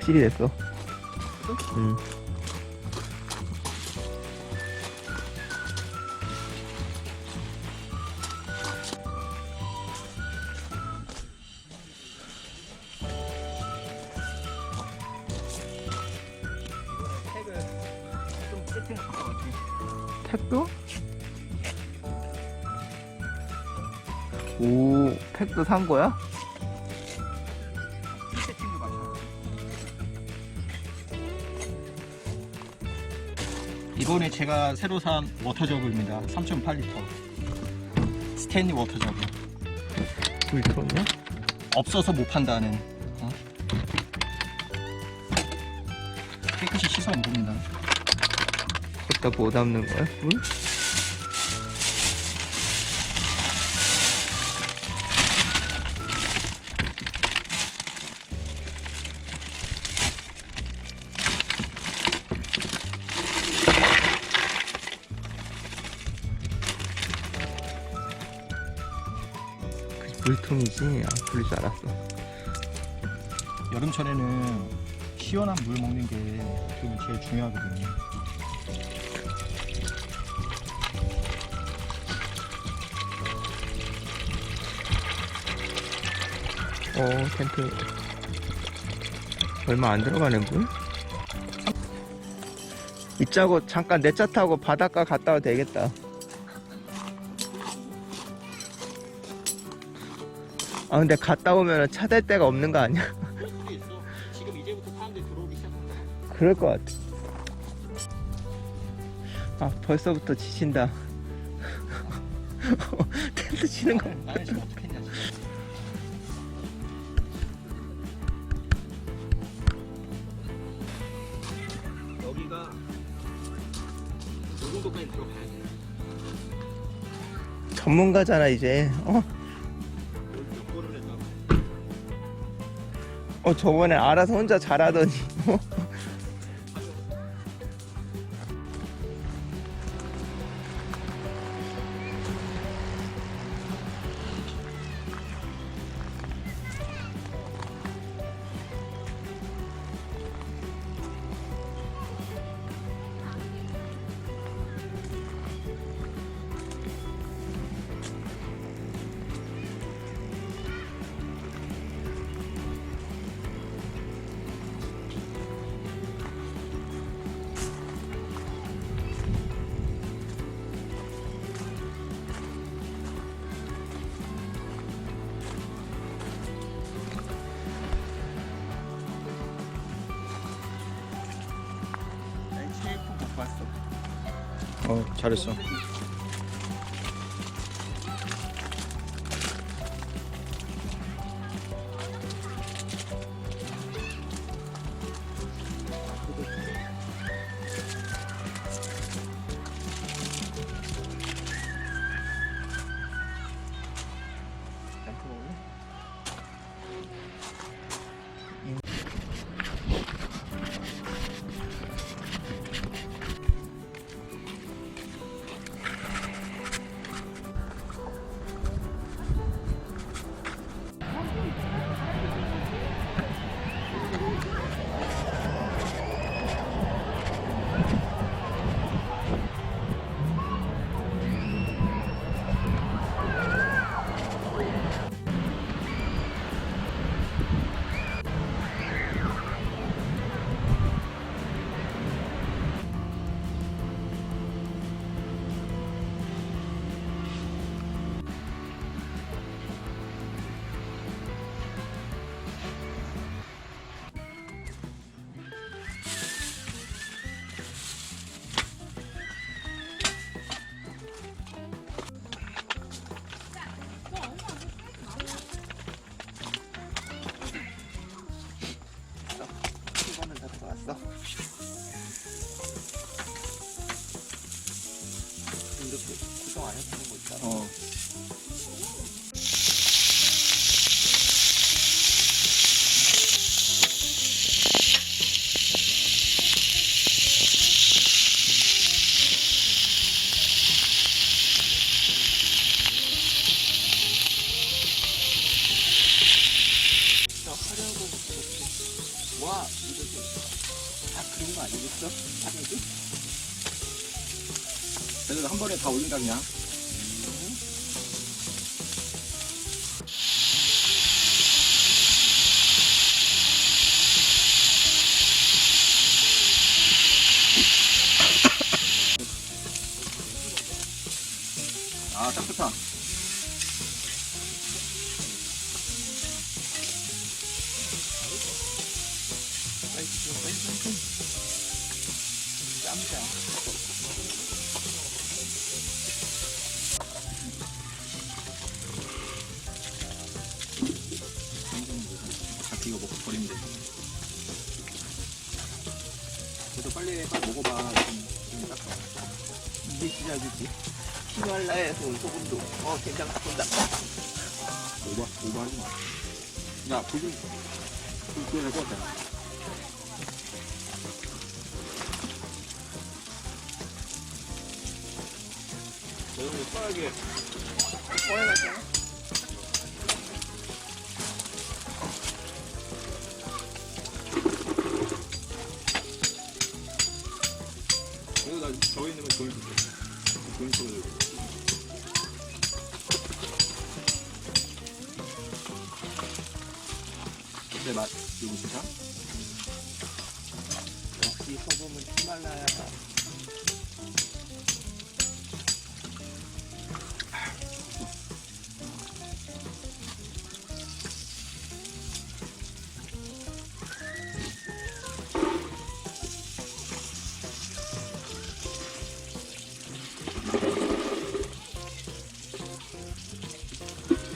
실이 됐어. 응. 택을 좀 세팅할 것 같아. 택도? 오, 택도 산 거야? 이 세팅도 맞춰. 이번에 제가 새로 산 워터저그입니다. 3.8리터 스탠리 워터저그. 물 들었냐? 없어서 못 판다는. 깨끗이 씻어 먹습니다. 여기다 뭐 담는 거야? 물? 물통이지? 아, 그럴 줄 알았어. 여름철에는 시원한 물 먹는 게 어떻게 보면 제일 중요하거든요. 텐트 얼마 안 들어가네 물? 이짜고 잠깐 내 차 타고 바닷가 갔다 와도 되겠다. 아 근데 갔다 오면 차 댈 데가 없는 거 아니야? 그럴 수도 있어. 지금 이제부터 사람들이 들어오기 시작한다. 그럴 것 같아. 아 벌써부터 지친다. 텐트 치는 거. 나는 지금 어떻게 했냐 진짜. 여기가 이 정도까지 들어가야 돼. 전문가잖아 이제. 여기 몇 번을 했다고. 저번에 알아서 혼자 잘하더니. HF 못 봤어. 잘했어. 이렇게 구성 안 해주는 거 있잖아. 진짜 화려하고 좋지. 와, 이거 그래도 한 번에 다 올린다 그냥. 아, 딱 좋다. 같이 이거 먹고 버리면 되지. 그래도 빨리 먹어봐. 좀 닦아. 이게 시작이지. 히말라야에서 온 소금도 된장 닭본다. 오버하지 마. 야, 불 끄야 될 것 같아. 너는 뻔하게 뻔해놨잖아. 그래도 나 저기 있는 건 조인 줬어. 조인 쳐가지고. 어때 맛? 이거 진짜? 역시 소금은 히말라야가.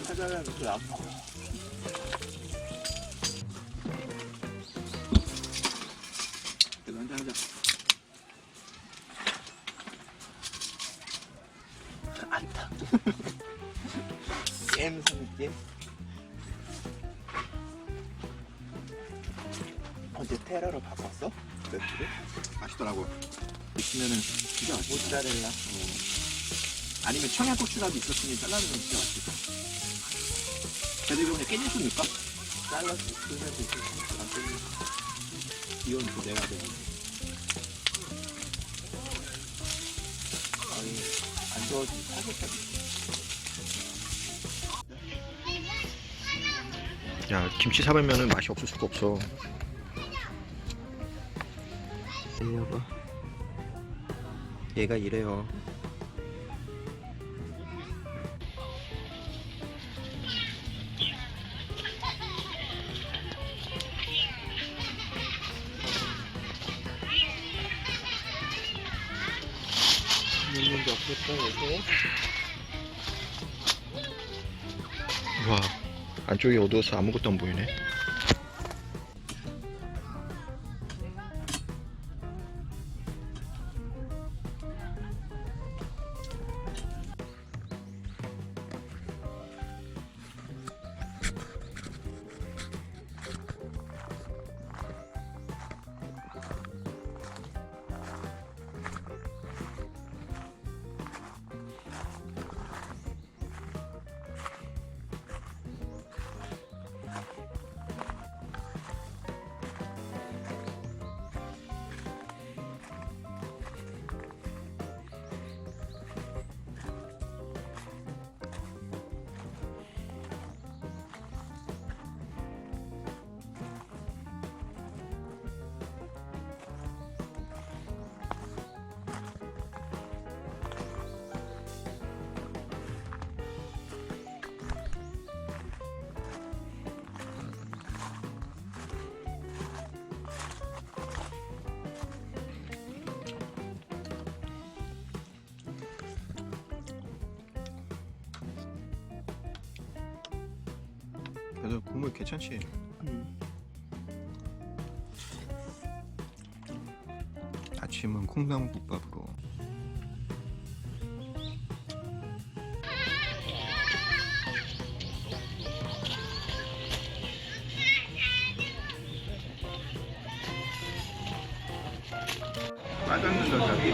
하자면 그 아파. 그래도 한잔 하자. 안타. 게임 느낌. 언제 테러로 바꿨어? 맥주를? 맛있더라고. 있으면은 진짜 맛있어. 모짜렐라. 아니면 청양고추라도 있었으니 잘라주면 진짜 맛있겠다. 걔들 이번에 깨질 수 있을까? 잘라서 그냥 되지. 안 되지. 이건 또 내가 되는. 아니, 안 좋아지면 사겠다. 야, 김치 사발면은 맛이 없을 수가 없어. 들려봐. 얘가 이래요. 있는 게 없겠다, 여기. 와, 안쪽이 어두워서 아무것도 안 보이네. 그래도 국물 괜찮지? 아침은 콩나물국밥으로. 빠졌는데, 저기.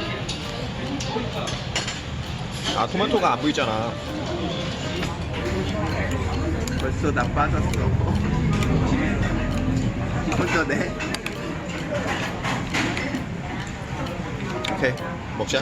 아, 토마토가 안 보이잖아. 벌써 나 빠졌어. 먼저 내. 오케이, 먹자.